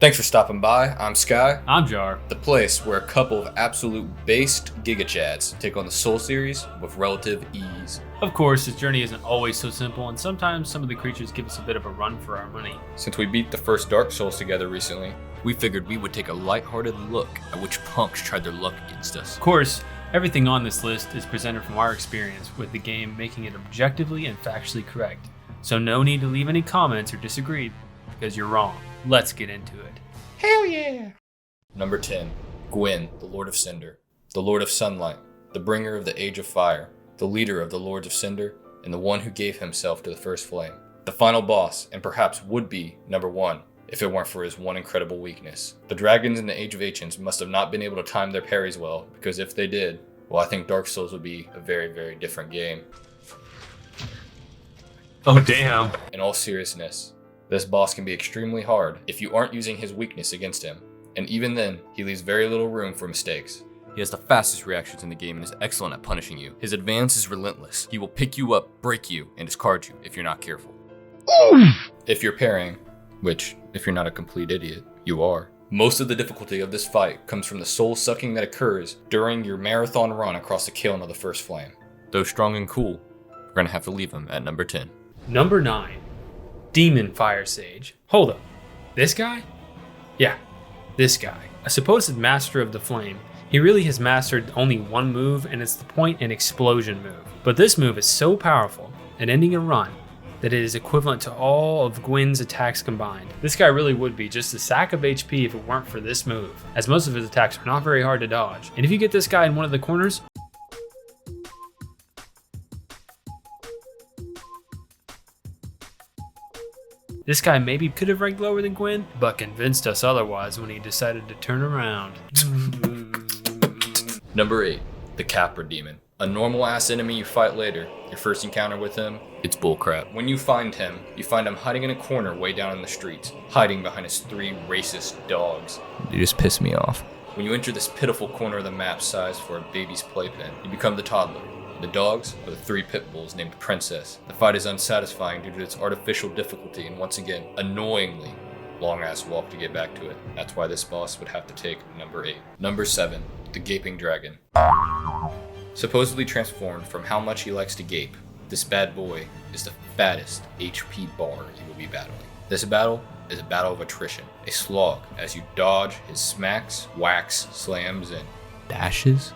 Thanks for stopping by. I'm Sky, I'm Jar. the place where a couple of absolute based giga-chads take on the Soul series with relative ease. Of course, this journey isn't always so simple, and sometimes some of the creatures give us a bit of a run for our money. Since we beat the first Dark Souls together recently, we figured we would take a lighthearted look at which punks tried their luck against us. Of course, everything on this list is presented from our experience with the game, making it objectively and factually correct. So no need to leave any comments or disagree, because you're wrong. Let's get into it. Hell yeah! Number 10. Gwyn, the Lord of Cinder. The Lord of Sunlight, the bringer of the Age of Fire, the leader of the Lords of Cinder, and the one who gave himself to the First Flame. The final boss, and perhaps would be number 1, if it weren't for his one incredible weakness. The dragons in the Age of Ancients must have not been able to time their parries well, because if they did, well, I think Dark Souls would be a very, very different game. Oh damn. In all seriousness, this boss can be extremely hard if you aren't using his weakness against him, and even then, he leaves very little room for mistakes. He has the fastest reactions in the game and is excellent at punishing you. His advance is relentless. He will pick you up, break you, and discard you if you're not careful. If you're parrying, which, if you're not a complete idiot, you are. Most of the difficulty of this fight comes from the soul sucking that occurs during your marathon run across the kiln of the First Flame. Though strong and cool, we're gonna have to leave him at number 10. Number 9. Demon Fire Sage. Hold up. This guy? Yeah, this guy. A supposed master of the flame. He really has mastered only one move, and it's the point and explosion move. But this move is so powerful at ending a run that it is equivalent to all of Gwyn's attacks combined. This guy really would be just a sack of HP if it weren't for this move, as most of his attacks are not very hard to dodge. And if you get this guy in one of the corners, this guy maybe could have ranked lower than Gwyn, but convinced us otherwise when he decided to turn around. Number 8. The Capra Demon. A normal ass enemy you fight later. Your first encounter with him, it's bullcrap. When you find him hiding in a corner way down in the streets, hiding behind his 3 racist dogs. You just piss me off. When you enter this pitiful corner of the map sized for a baby's playpen, you become the toddler. The dogs are the 3 pit bulls named Princess. The fight is unsatisfying due to its artificial difficulty and once again, annoyingly long ass walk to get back to it. That's why this boss would have to take number 8. Number 7. The Gaping Dragon. Supposedly transformed from how much he likes to gape, this bad boy is the fattest HP bar you will be battling. This battle is a battle of attrition, a slog as you dodge his smacks, whacks, slams, and dashes.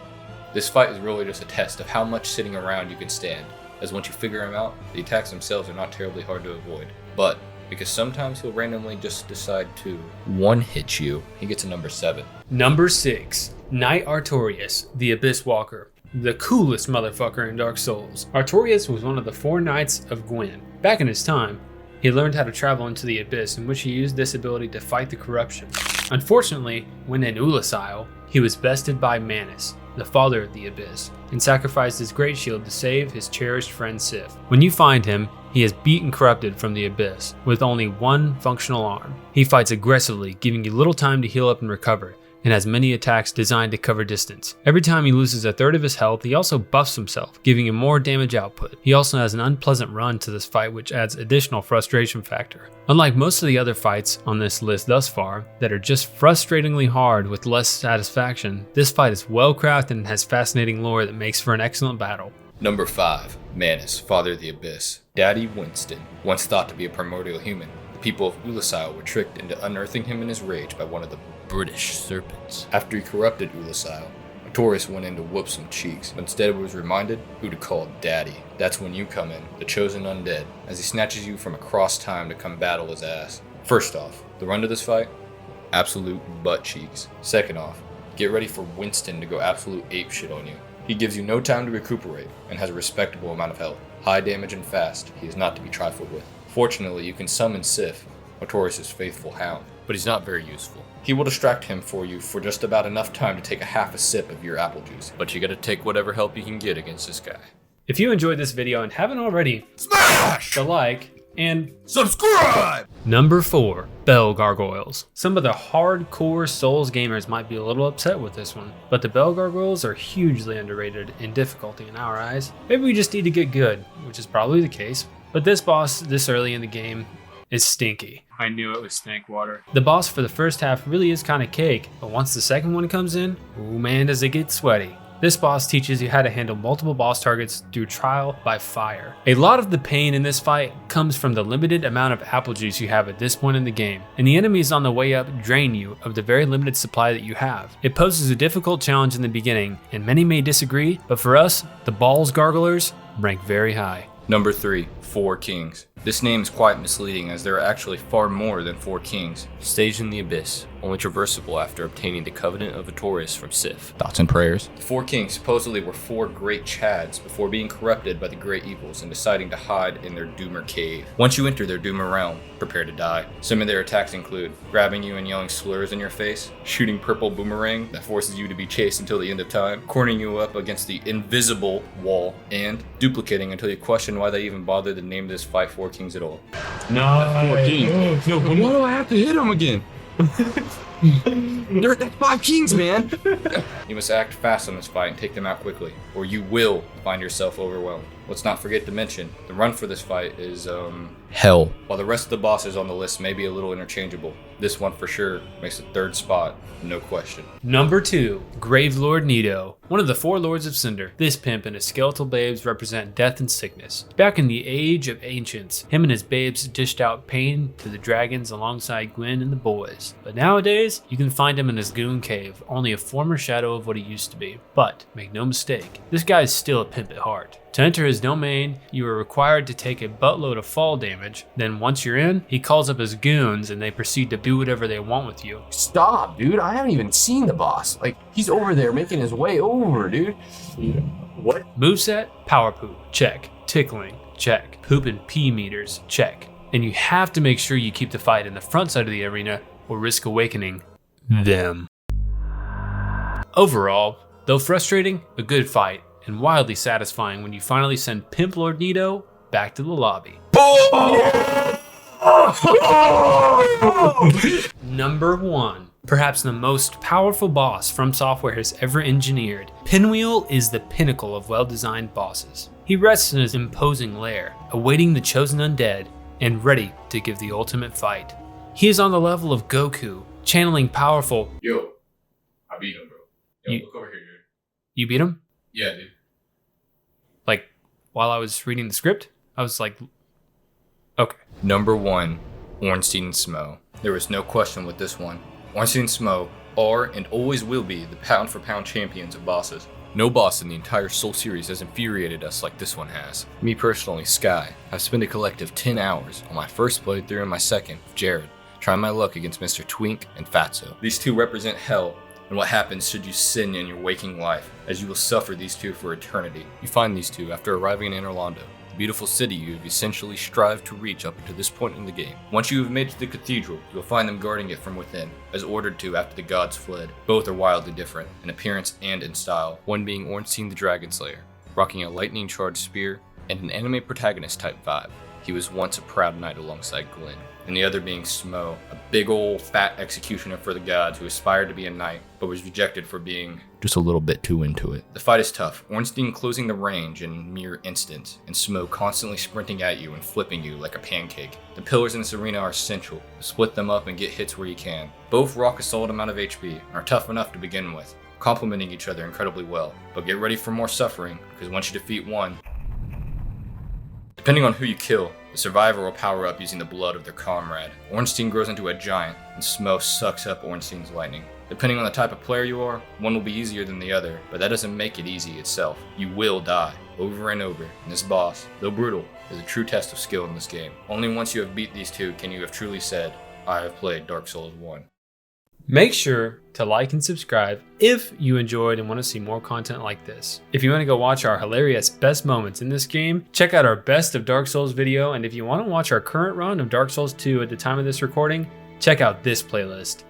This fight is really just a test of how much sitting around you can stand, as once you figure him out, the attacks themselves are not terribly hard to avoid. But, because sometimes he'll randomly just decide to one-hit you, he gets a number 7. Number 6. Knight Artorias, the Abyss Walker. The coolest motherfucker in Dark Souls. Artorias was one of the 4 knights of Gwyn. Back in his time, he learned how to travel into the Abyss, in which he used this ability to fight the corruption. Unfortunately, when in Ulasile, he was bested by Manus, the father of the Abyss, and sacrificed his great shield to save his cherished friend Sif. When you find him, he is beat and corrupted from the Abyss, with only one functional arm. He fights aggressively, giving you little time to heal up and recover, and has many attacks designed to cover distance. Every time he loses a third of his health, he also buffs himself, giving him more damage output. He also has an unpleasant run to this fight, which adds additional frustration factor. Unlike most of the other fights on this list thus far, that are just frustratingly hard with less satisfaction, this fight is well crafted and has fascinating lore that makes for an excellent battle. Number 5. Manus, Father of the Abyss. Daddy Winston, once thought to be a primordial human. The people of Ulasile were tricked into unearthing him in his rage by one of the British serpents. After he corrupted Ulasile, Artorias went in to whoop some cheeks, but instead was reminded who to call Daddy. That's when you come in, the chosen undead, as he snatches you from across time to come battle his ass. First off, the run to this fight, absolute butt cheeks. Second off, get ready for Winston to go absolute ape shit on you. He gives you no time to recuperate, and has a respectable amount of health. High damage and fast, he is not to be trifled with. Fortunately, you can summon Sif, Artorias' faithful hound, but he's not very useful. He will distract him for you for just about enough time to take a half a sip of your apple juice, but you gotta take whatever help you can get against this guy. If you enjoyed this video and haven't already, Smash the like and subscribe! Number 4. Bell Gargoyles. Some of the hardcore Souls gamers might be a little upset with this one, but the Bell Gargoyles are hugely underrated in difficulty in our eyes. Maybe we just need to get good, which is probably the case, but this boss this early in the game is Stinky. I knew it was stank water. The boss for the first half really is kind of cake, but once the second one comes in, ooh man does it get sweaty. This boss teaches you how to handle multiple boss targets through trial by fire. A lot of the pain in this fight comes from the limited amount of apple juice you have at this point in the game, and the enemies on the way up drain you of the very limited supply that you have. It poses a difficult challenge in the beginning, and many may disagree, but for us, the Balls Garglers rank very high. Number 3, Four Kings. This name is quite misleading as there are actually far more than 4 kings, staged in the abyss, only traversable after obtaining the Covenant of Artorias from Sif. Thoughts and prayers? The 4 kings supposedly were 4 great chads before being corrupted by the great evils and deciding to hide in their Doomer cave. Once you enter their Doomer realm, prepare to die. Some of their attacks include grabbing you and yelling slurs in your face, shooting purple boomerang that forces you to be chased until the end of time, cornering you up against the invisible wall, and duplicating until you question why they even bothered to name this fight 4 kings at all. No. 4 kings. No, why do I have to hit him again? That's 5 kings, man. You must act fast on this fight and take them out quickly, or you will find yourself overwhelmed. Let's not forget to mention, the run for this fight is, hell. While the rest of the bosses on the list may be a little interchangeable, this one for sure makes the 3rd spot, no question. Number 2, Gravelord Nito, one of the 4 Lords of Cinder. This pimp and his skeletal babes represent death and sickness. Back in the Age of Ancients, him and his babes dished out pain to the dragons alongside Gwyn and the boys. But nowadays, you can find him in his goon cave, only a former shadow of what he used to be. But, make no mistake, this guy is still a pimp at heart. To enter his domain, you are required to take a buttload of fall damage. Then once you're in, he calls up his goons and they proceed to do whatever they want with you. Stop, dude. I haven't even seen the boss. Like, he's over there making his way over, dude. What? Moveset, power poop, check. Tickling, check. Poop and pee meters, check. And you have to make sure you keep the fight in the front side of the arena or risk awakening them. Overall, though frustrating, a good fight, and wildly satisfying when you finally send Pimp Lord Nito back to the lobby. Number 1. Perhaps the most powerful boss From Software has ever engineered, Pinwheel is the pinnacle of well-designed bosses. He rests in his imposing lair, awaiting the chosen undead, and ready to give the ultimate fight. He is on the level of Goku, channeling powerful... Yo, I beat him, bro. Yo, You- look over here, dude. You beat him? Yeah, dude. Like, while I was reading the script, I was like, okay. Number 1, Ornstein and Smo. There was no question with this one. Ornstein and Smo are and always will be the pound for pound champions of bosses. No boss in the entire Soul series has infuriated us like this one has. Me personally, Sky, I've spent a collective 10 hours on my first playthrough and my second, Jared, trying my luck against Mr. Twink and Fatso. These two represent hell and what happens should you sin in your waking life, as you will suffer these two for eternity. You find these two after arriving in Orlando, the beautiful city you have essentially strived to reach up to this point in the game. Once you have made it to the cathedral, you'll find them guarding it from within, as ordered to after the gods fled. Both are wildly different, in appearance and in style, one being Ornstein the Dragon Slayer, rocking a lightning-charged spear, and an anime protagonist type vibe. He was once a proud knight alongside Gwyn, and the other being Smo, a big ol' fat executioner for the gods who aspired to be a knight, but was rejected for being just a little bit too into it. The fight is tough, Ornstein closing the range in mere instants, and Smo constantly sprinting at you and flipping you like a pancake. The pillars in this arena are essential, split them up and get hits where you can. Both rock a solid amount of HP, and are tough enough to begin with, complementing each other incredibly well. But get ready for more suffering, because once you defeat one, depending on who you kill, the survivor will power up using the blood of their comrade. Ornstein grows into a giant, and Smo sucks up Ornstein's lightning. Depending on the type of player you are, one will be easier than the other, but that doesn't make it easy itself. You will die, over and over, and this boss, though brutal, is a true test of skill in this game. Only once you have beat these two can you have truly said, I have played Dark Souls 1. Make sure to like and subscribe if you enjoyed and want to see more content like this. If you want to go watch our hilarious best moments in this game, check out our Best of Dark Souls video, and if you want to watch our current run of Dark Souls 2 at the time of this recording, check out this playlist.